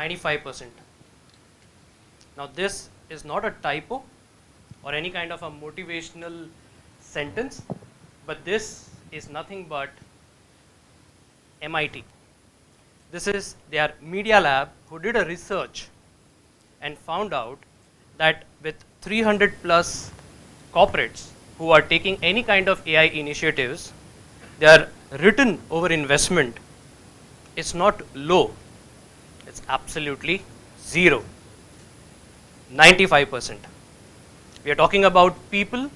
95%. Now this is not a typo or any kind of a motivational sentence, but this is nothing but MIT. This is their media lab who did a research and found out that with 300 plus corporates who are taking any kind of AI initiatives, their return over investment is not low, it's absolutely zero, 95%. We are talking about people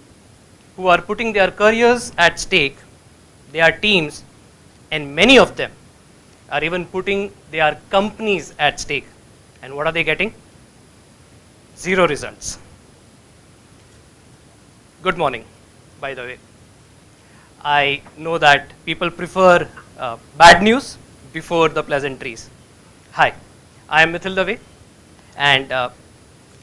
who are putting their careers at stake, their teams, and many of them are even putting their companies at stake. And what are they getting? Zero results. Good morning, by the way. I know that people prefer bad news before the pleasantries. Hi, I am Mithyll, and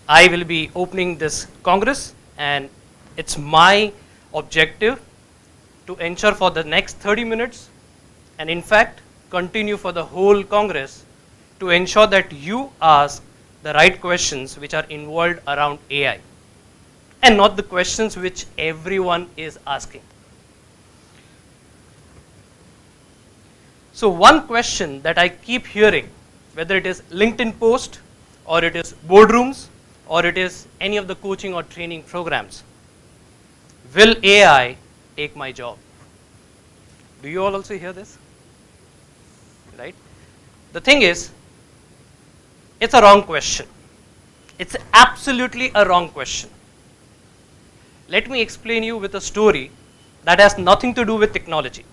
I will be opening this Congress, and it's my objective to ensure for the next 30 minutes, and in fact, continue for the whole Congress, to ensure that you ask the right questions which are involved around AI, and not the questions which everyone is asking. So one question that I keep hearing, whether it is LinkedIn post, or it is boardrooms, or it is any of the coaching or training programs, will AI take my job? Do you all also hear this? Right? The thing is, it's a wrong question. It's absolutely a wrong question. Let me explain you with a story that has nothing to do with technology.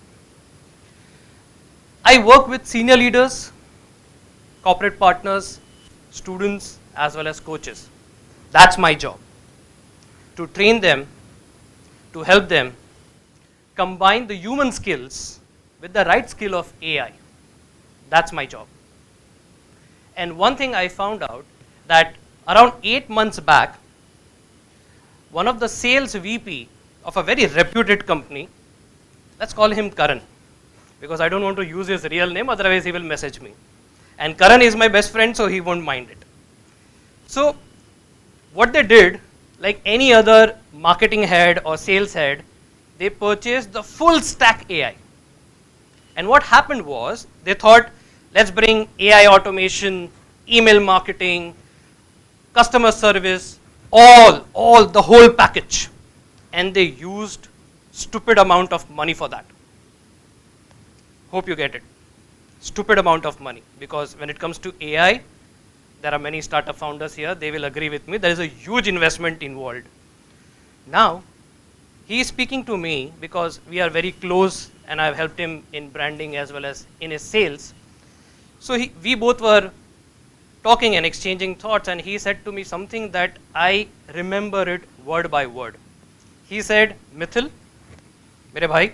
I work with senior leaders, corporate partners, students, as well as coaches. That's my job, to train them, to help them combine the human skills with the right skill of AI. That's my job. And one thing I found out, that around 8 months back, one of the sales VP of a very reputed company, let's call him Karan, because I don't want to use his real name, otherwise he will message me. And Karan is my best friend, so he won't mind it. So what they did, like any other marketing head or sales head, they purchased the full stack AI. And what happened was, they thought, let's bring AI automation, email marketing, customer service, all the whole package. And they used stupid amount of money for that. Hope you get it. Stupid amount of money, because when it comes to AI, there are many startup founders here, they will agree with me, there is a huge investment involved. Now, he is speaking to me because we are very close and I've helped him in branding as well as in his sales. So we both were talking and exchanging thoughts, and he said to me something that I remember it word by word. He said, Mithyll, mere bhai,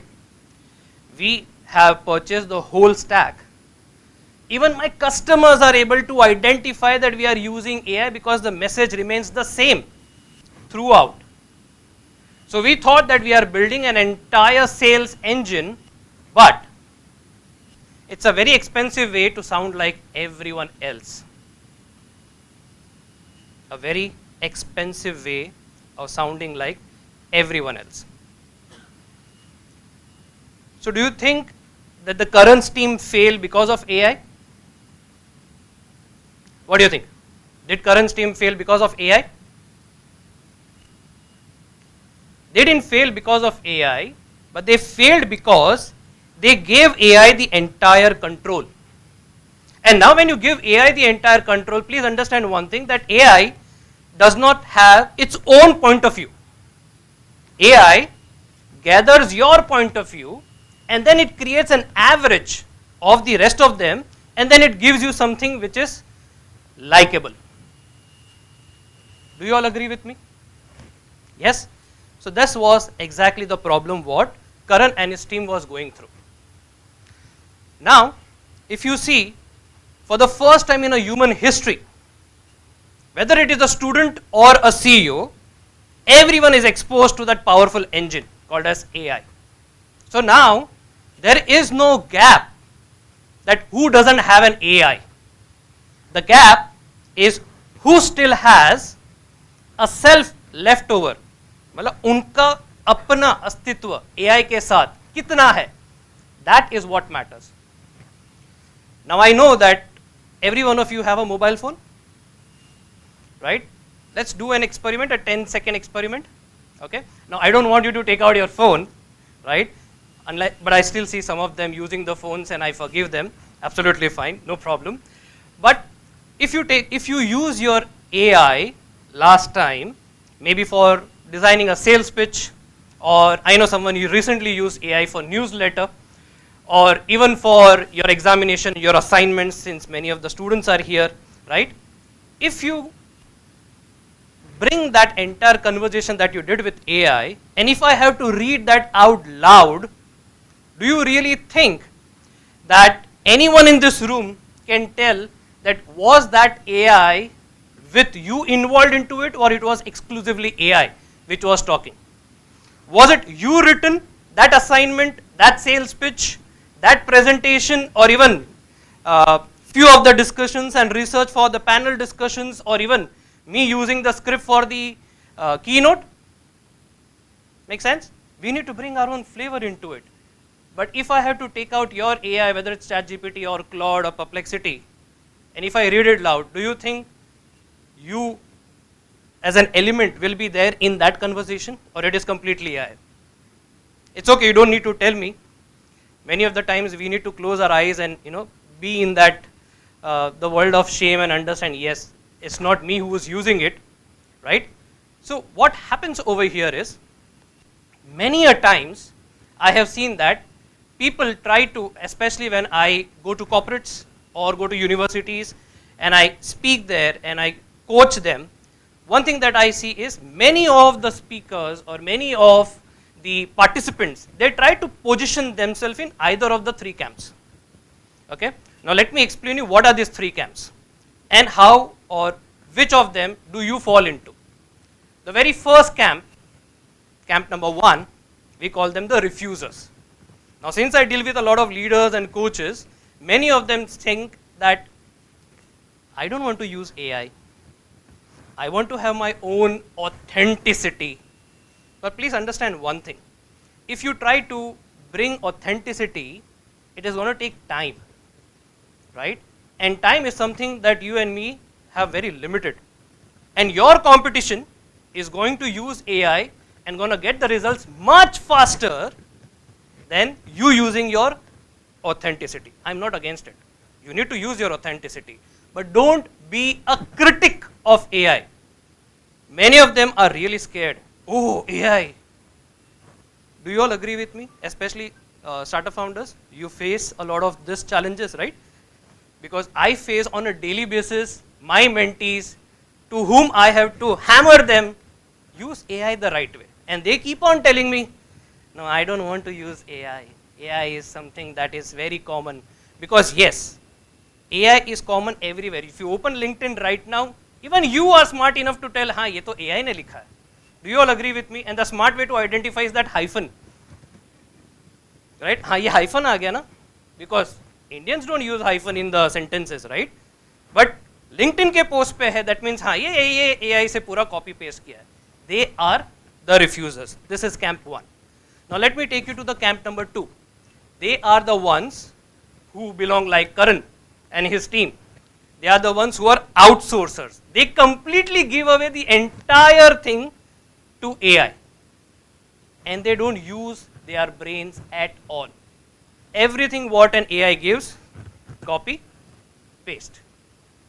we have purchased the whole stack. Even my customers are able to identify that we are using AI because the message remains the same throughout. So we thought that we are building an entire sales engine, but it's a very expensive way to sound like everyone else. A very expensive way of sounding like everyone else. So do you think that the Karan's team failed because of AI? What do you think? Did Karan's team fail because of AI? They didn't fail because of AI, but they failed because they gave AI the entire control. And now when you give AI the entire control, please understand one thing, that AI does not have its own point of view. AI gathers your point of view and then it creates an average of the rest of them, and then it gives you something which is likable. Do you all agree with me? Yes? So this was exactly the problem what Karan and his team was going through. Now, if you see, for the first time in a human history, whether it is a student or a CEO, everyone is exposed to that powerful engine called as AI. So now, there is no gap that who doesn't have an AI. The gap is who still has a self left over. मतलब उनका अपना अस्तित्व AI के साथ कितना है? That is what matters. Now I know that every one of you have a mobile phone, right? Let's do an experiment, a 10-second experiment. Okay. Now I don't want you to take out your phone, right? But I still see some of them using the phones, and I forgive them. Absolutely fine, no problem. But if you use your AI last time, maybe for designing a sales pitch, or I know someone you recently used AI for newsletter, or even for your examination, your assignments, since many of the students are here, right? If you bring that entire conversation that you did with AI, and if I have to read that out loud, do you really think that anyone in this room can tell that was that AI with you involved into it, or it was exclusively AI which was talking? Was it you written that assignment, that sales pitch, that presentation, or even few of the discussions and research for the panel discussions, or even me using the script for the keynote? Make sense? We need to bring our own flavor into it. But if I have to take out your AI, whether it's ChatGPT or Claude or Perplexity, and if I read it loud, do you think you as an element will be there in that conversation, or it is completely AI? It's okay, you don't need to tell me. Many of the times we need to close our eyes and be in that the world of shame and understand, yes, it's not me who is using it, right? So what happens over here is, many a times I have seen that people try to, especially when I go to corporates or go to universities and I speak there and I coach them, one thing that I see is many of the speakers or many of the participants, they try to position themselves in either of the three camps. Okay? Now let me explain you what are these three camps and how or which of them do you fall into. The very first camp, camp number 1, we call them the refusers. Now since I deal with a lot of leaders and coaches, many of them think that I don't want to use AI. I want to have my own authenticity. But please understand one thing. If you try to bring authenticity, it is going to take time, right? And time is something that you and me have very limited. And your competition is going to use AI and going to get the results much faster than you using your authenticity. I'm not against it. You need to use your authenticity. But don't be a critic of AI. Many of them are really scared. Oh, AI. Do you all agree with me? Especially startup founders, you face a lot of these challenges, right? Because I face on a daily basis my mentees to whom I have to hammer them, use AI the right way. And they keep on telling me, no, I don't want to use AI. AI is something that is very common. Because yes, AI is common everywhere. If you open LinkedIn right now, even you are smart enough to tell, हाँ ये तो AI ने लिखा है. Do you all agree with me? And the smart way to identify is that hyphen. Right? हाँ ये hyphen आ गया ना? Because Indians don't use hyphen in the sentences, right? But LinkedIn के post पे है, that means हाँ ये AI से पूरा copy paste किया है. They are the refusers. This is camp 1. Now let me take you to the camp number 2. They are the ones who belong like Karan and his team. They are the ones who are outsourcers. They completely give away the entire thing to AI. And they don't use their brains at all. Everything what an AI gives, copy, paste.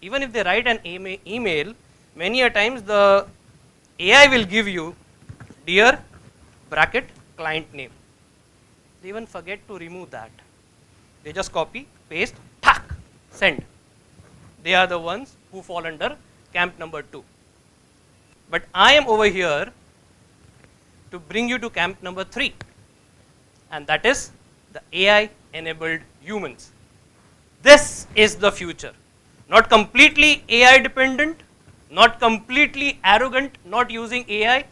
Even if they write an email, many a times the AI will give you dear bracket client name. They even forget to remove that. They just copy, paste, tack, send. They are the ones who fall under camp number 2. But I am over here to bring you to camp number 3. And that is the AI enabled humans. This is the future. Not completely AI dependent, not completely arrogant, not using AI,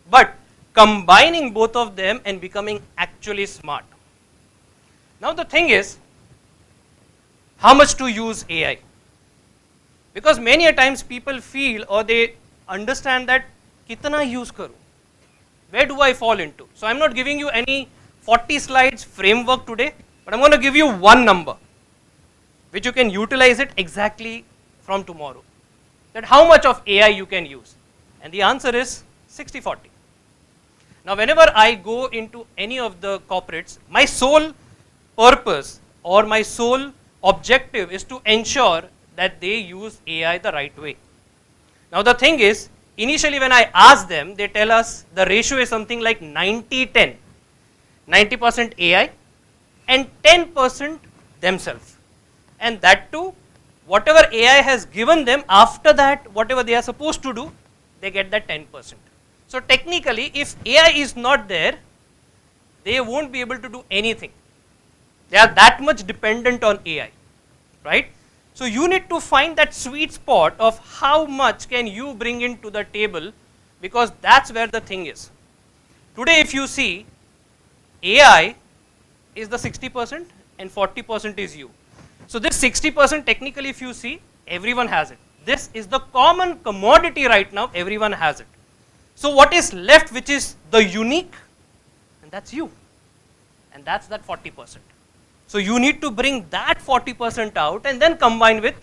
but combining both of them and becoming actually smart. Now the thing is, how much to use AI? Because many a times people feel or they understand that kitna use karu, where do I fall into? So I'm not giving you any 40 slides framework today, but I'm going to give you one number which you can utilize it exactly from tomorrow. That how much of AI you can use? And the answer is 60-40. Now whenever I go into any of the corporates, my sole purpose or my sole objective is to ensure that they use AI the right way. Now the thing is, initially when I ask them, they tell us the ratio is something like 90-10. 90% AI and 10% themselves. And that too, whatever AI has given them, after that, whatever they are supposed to do, they get that 10%. So technically, if AI is not there, they won't be able to do anything. They are that much dependent on AI, right? So you need to find that sweet spot of how much can you bring into the table, because that's where the thing is. Today if you see, AI is the 60% and 40% is you. So this 60% technically if you see, everyone has it. This is the common commodity right now, everyone has it. So what is left which is the unique, and that's you, and that's that 40%. So you need to bring that 40% out and then combine with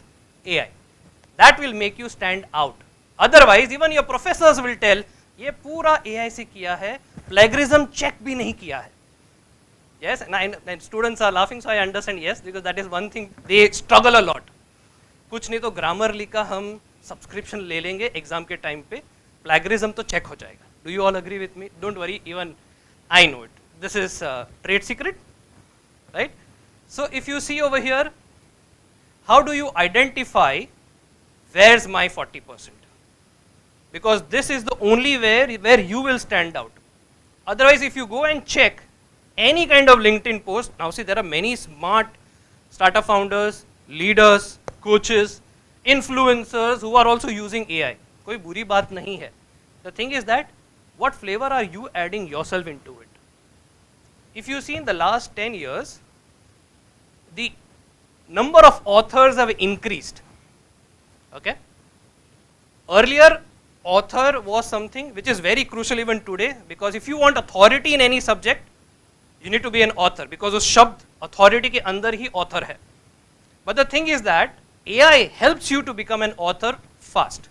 AI. That will make you stand out. Otherwise, even your professors will tell, ये पूरा AI से किया है, plagiarism check भी नहीं किया है. Yes, and students are laughing, so I understand, yes, because that is one thing they struggle a lot. कुछ नहीं तो Grammarly का हम subscription ले लेंगे exam के time पे, plagiarism तो check हो जाएगा. Do you all agree with me? Don't worry, even I know it. This is trade secret, right? So if you see over here, how do you identify where's my 40%? Because this is the only where you will stand out. Otherwise, if you go and check any kind of LinkedIn post, now see there are many smart startup founders, leaders, coaches, influencers who are also using AI. कोई बुरी बात नहीं है. The thing is that what flavor are you adding yourself into it? If you see in the last 10 years, the number of authors have increased. Okay? Earlier, author was something which is very crucial even today, because if you want authority in any subject, you need to be an author, because उस शब्द authority के अंदर ही author है. But the thing is that AI helps you to become an author fast.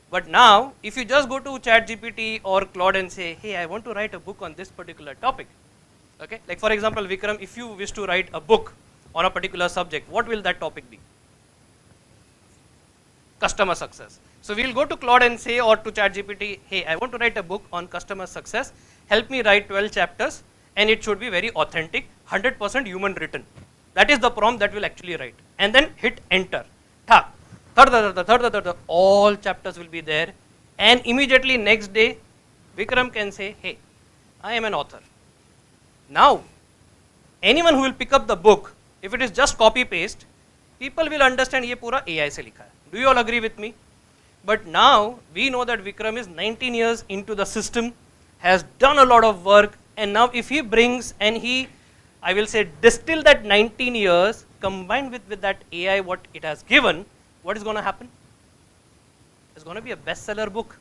But now, if you just go to ChatGPT or Claude and say, hey, I want to write a book on this particular topic. Okay? Like for example, Vikram, if you wish to write a book on a particular subject, what will that topic be? Customer success. So we will go to Claude and say, or to ChatGPT, hey, I want to write a book on customer success. Help me write 12 chapters, and it should be very authentic, 100% human written. That is the prompt that will actually write. And then hit enter. All chapters will be there. And immediately next day, Vikram can say, hey, I am an author. Now, anyone who will pick up the book, if it is just copy paste, people will understand ये पूरा AI से लिखा है. Do you all agree with me? But now we know that Vikram is 19 years into the system, has done a lot of work, and now if he brings and he, I will say, distill that 19 years combined with that AI what it has given, what is going to happen? It's going to be a bestseller book.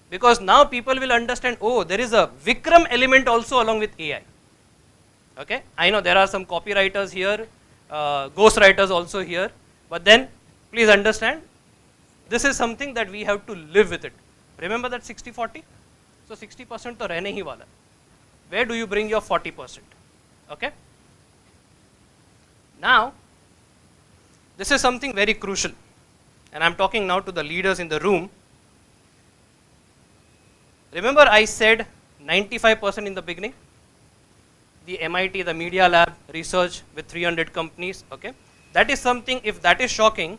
Because now people will understand, oh, there is a Vikram element also along with AI. Okay? I know there are some copywriters here, ghostwriters also here, but then please understand, this is something that we have to live with it. Remember that 60-40? So 60% to rehne hi wala. Where do you bring your 40%? Okay? Now, this is something very crucial, and I'm talking now to the leaders in the room. Remember I said 95% in the beginning? The MIT, the Media Lab research with 300 companies, okay? That is something, if that is shocking,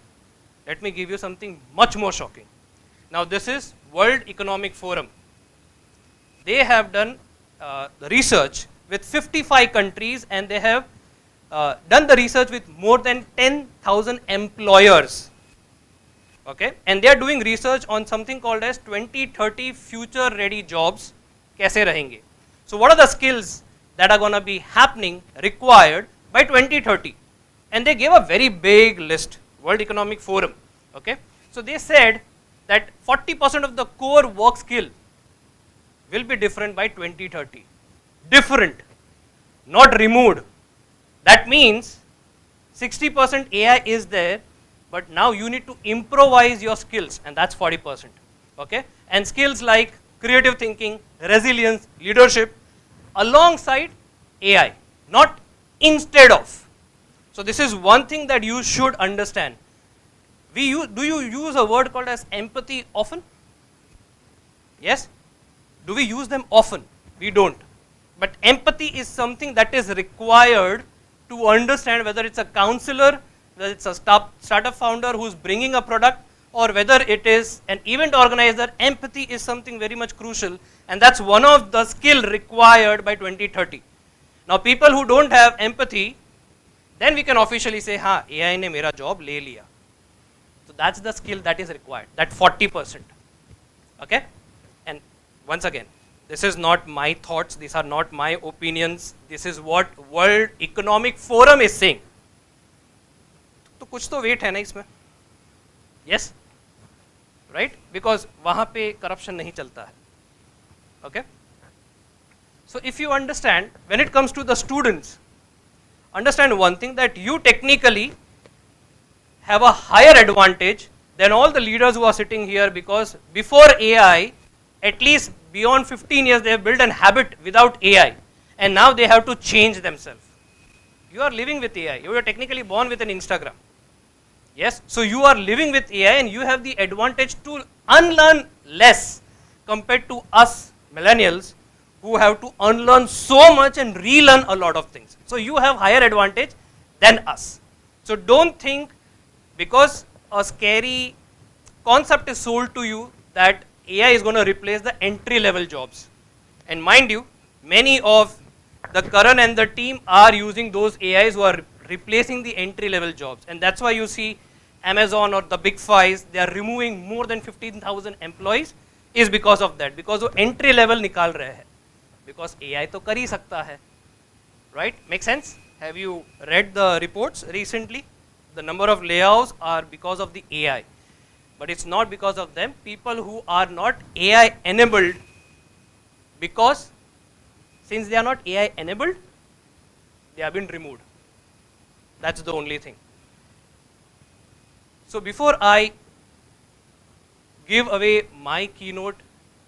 let me give you something much more shocking. Now this is World Economic Forum. They have done the research with 55 countries, and they have done the research with more than 10,000 employers. Okay, and they are doing research on something called as 2030 future ready jobs kaise rahenge. So what are the skills that are going to be happening, required by 2030? And they gave a very big list. World Economic Forum. Okay, so they said that 40% of the core work skill will be different by 2030. Different, not removed. That means 60% AI is there, but now you need to improvise your skills, and that's 40%. Okay, and skills like creative thinking, resilience, leadership, alongside AI, not instead of. So this is one thing that you should understand. Do you use a word called as empathy often? Yes? Do we use them often? We don't. But empathy is something that is required to understand whether it's a counselor, whether it's a startup founder who's bringing a product, or whether it is an event organizer. Empathy is something very much crucial, and that's one of the skill required by 2030. Now people who don't have empathy, then we can officially say, ha, AI ne mera job le liya. So that's the skill that is required, that 40%. Okay? And once again, this is not my thoughts, these are not my opinions, this is what World Economic Forum is saying. तो कुछ तो weight है ना इसमें? Yes? Right? Because वहाँ पे corruption नहीं चलता है. Okay? So if you understand, when it comes to the students, understand one thing, that you technically have a higher advantage than all the leaders who are sitting here, because before AI, at least beyond 15 years, they have built an habit without AI, and now they have to change themselves. You are living with AI. You are technically born with an Instagram. Yes, so you are living with AI, and you have the advantage to unlearn less compared to us millennials, who have to unlearn so much and relearn a lot of things. So you have higher advantage than us. So don't think because a scary concept is sold to you that AI is going to replace the entry level jobs. And mind you, many of the Karan and the team are using those AIs who are replacing the entry level jobs. And that's why you see Amazon or the big fives, they are removing more than 15,000 employees, is because of that. Because वो entry level निकाल रहे हैं. Because AI तो कर ही सकता है. Right? Make sense? Have you read the reports recently? The number of layoffs are because of the AI. But it's not because of them. People who are not AI enabled, because since they are not AI enabled, they have been removed. That's the only thing. So before I give away my keynote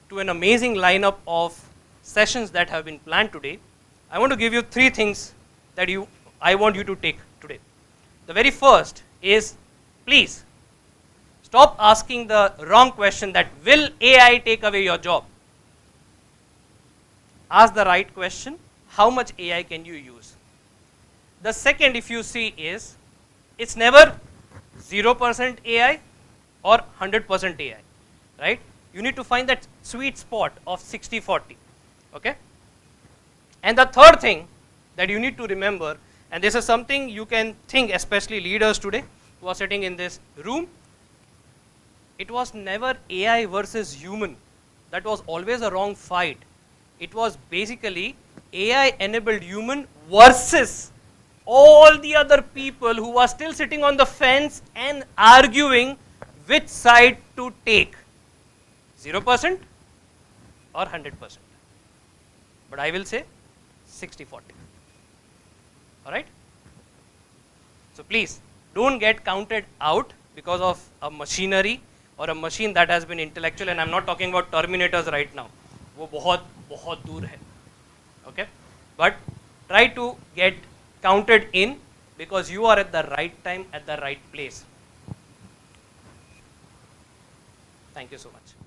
to an amazing lineup of sessions that have been planned today, I want to give you 3 things that I want you to take today. The very first is, please stop asking the wrong question that will AI take away your job. Ask the right question, how much AI can you use? The second, if you see, is it's never 0% AI or 100% AI, right? You need to find that sweet spot of 60-40, okay? And the third thing that you need to remember, and this is something you can think, especially leaders today who are sitting in this room, it was never AI versus human. That was always a wrong fight. It was basically AI enabled human versus all the other people who are still sitting on the fence and arguing which side to take, 0% or 100%. But I will say 60-40. Alright? So please don't get counted out because of a machinery or a machine that has been intellectual, and I'm not talking about Terminators right now. वो बहुत दूर है. Okay? But try to get counted in, because you are at the right time, at the right place. Thank you so much.